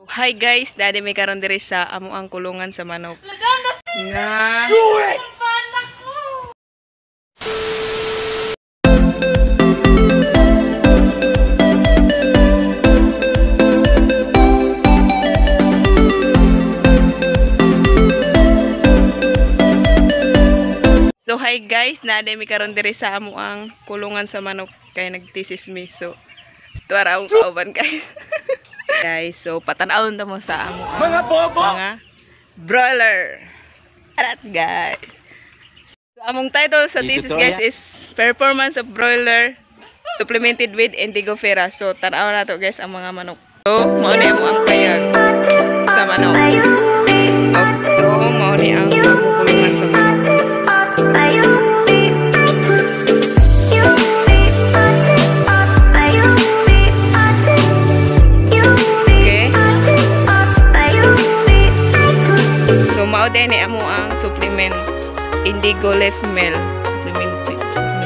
Hi guys, dali may karon diri sa amo ang kulungan sa manok. Nga. Do it! So hi guys, dali may karon diri sa amo ang kulungan sa manok kay nagtisis mi. So tuara ang kauban guys. Guys, so patanawon ta mo sa amo ang Mga bobo! mga broiler. Arat guys. So among title sa thesis guys is Performance of Broiler Supplemented with Indigo Fera. So tanaw na to guys ang mga manok. So mao ni amo ang kayag sa manok. So mao ni ang kulungan sa manok. Mao din ni amo ang supplement Indigo Leaf Meal supplement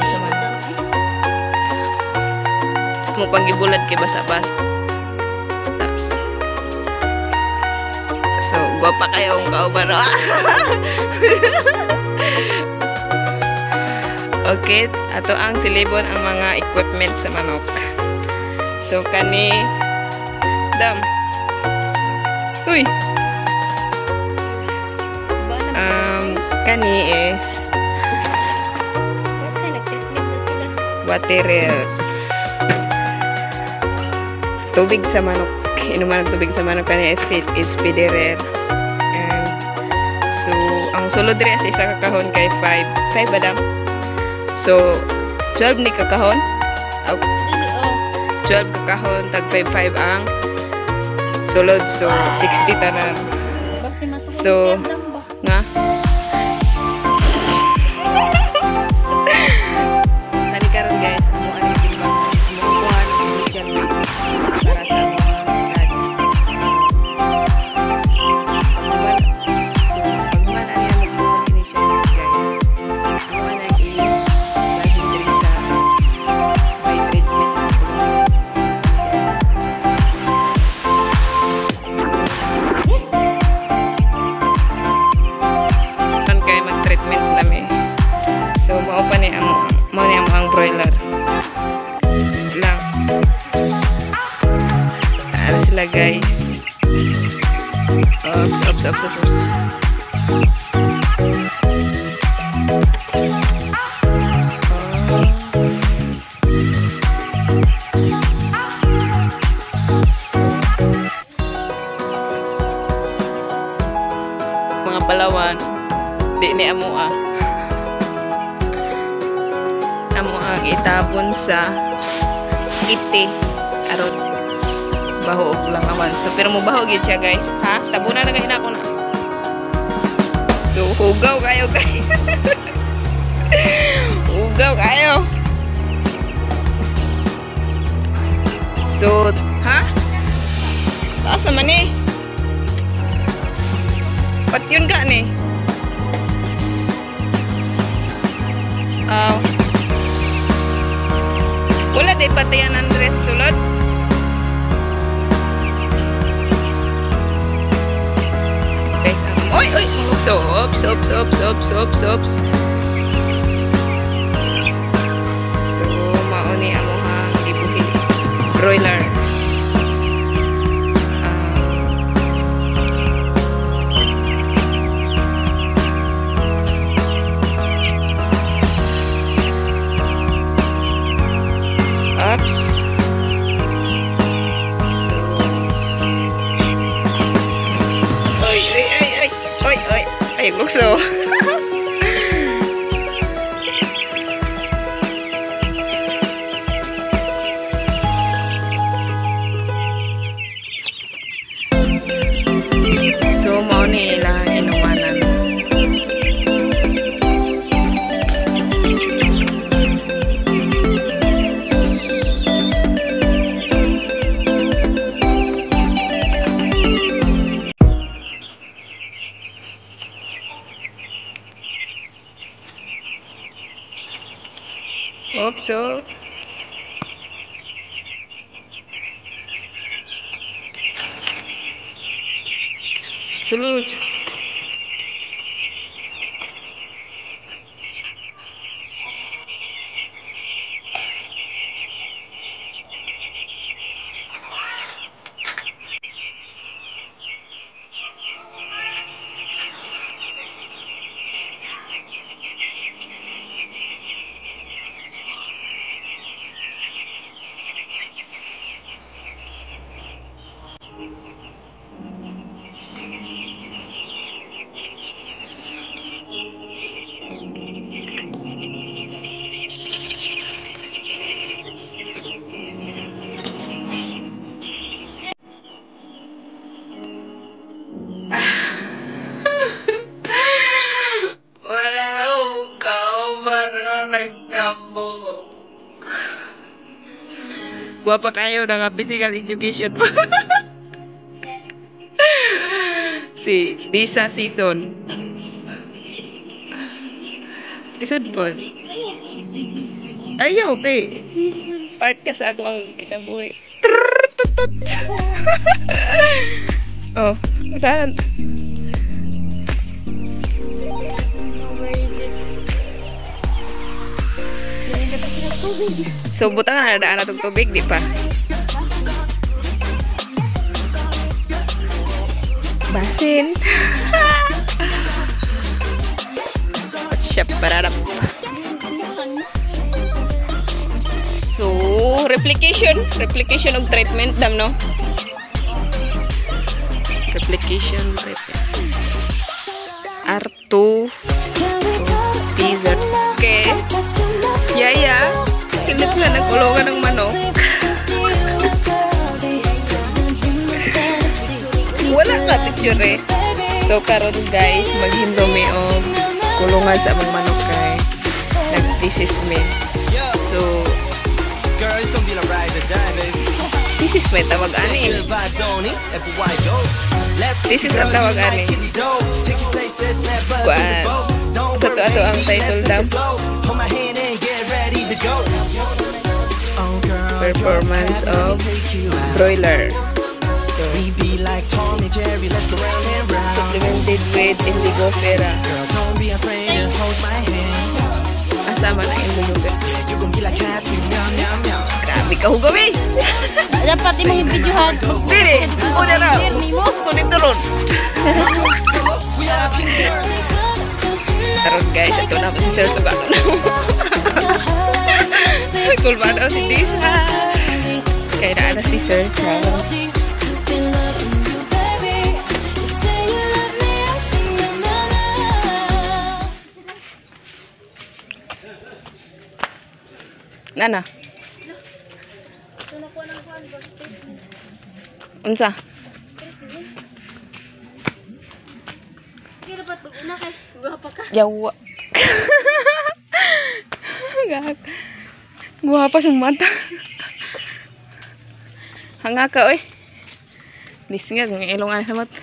sa manok. Mo panggibulad kay basa-basa. So guwapa kayo ang kauban. Okay, ato ang silibon ang mga equipment sa manok. So kani dam. Uy. Kani is waterer. Tubig sa manok. Inuman ng tubig sa manok kani is pedirer. And so ang sulod diri sa isa ka kahon kay 5 badam. So 12 ni kakahon. 12 kakahon tag 5 ang sulod, so 60 tanan. So nga tani karon guys amo ani timbang amo kuha ng initial weight para sa mga study. So pagman ani ang initial weight guys amo ana is bahin diri sa by treatment kay mag-treatment nami. So mao pa ni amo ang broiler lang. Ano sila guys? Ops. Mga palawan di ni amo ang itapon sa ite aron baho og langawan. So pero mo baho gyud siya guys, ha? Tabunan na gahin ako na. So hugaw kayo guys. Hugaw kayo. So ha? Taas naman eh. Pat yun ka ni? Wala day patayan ang dress sulod. Guys, oy. Sops. So, mauni amo hang ibuhi. Broiler. Ay, bukso. So, mao ni ilang inumanan. Oops, oh. Sulod. Wala akong kauban na nagtambo. Guwapa kayo na physical education pa. Si Lisa Seaton. Isad po. Ayaw, te. Part ka sa ako ang kinabuhi. Oh, saan? So, buta ka na nadaan na itong tubig, di pa? Basin. Siya, pararap. So, replication of treatment, dam, no? Replication treatment. R2 dessert. Okay. Yaya. Silip na nagkulungan ng manok. Wala ka picture eh. So karon guys, maghindomi og kulungan sa among manok kay nag-thesis me. So girls don't be like ride or die, baby. This is may tawag ani. This is ang tawag ani. Kuan. Sa to ang title daw. Performance of broiler. So, supplemented with indigo vera. Asama na indigo vera. Grabe ka hugaw eh! Dapat imong i-videohan. Dili! Una na! Kunin turon! Tarot guys, ito na po si Sir Tugato na. Cool ba daw si Tisa? Kaya na si Sir Tugato. Nana? Unsa? Kaya dapat pag-una kay guwapa ka. Yawa. Guwapa siyang mata. Hanga ka, oy. Lisngag, ng ilong sa mata.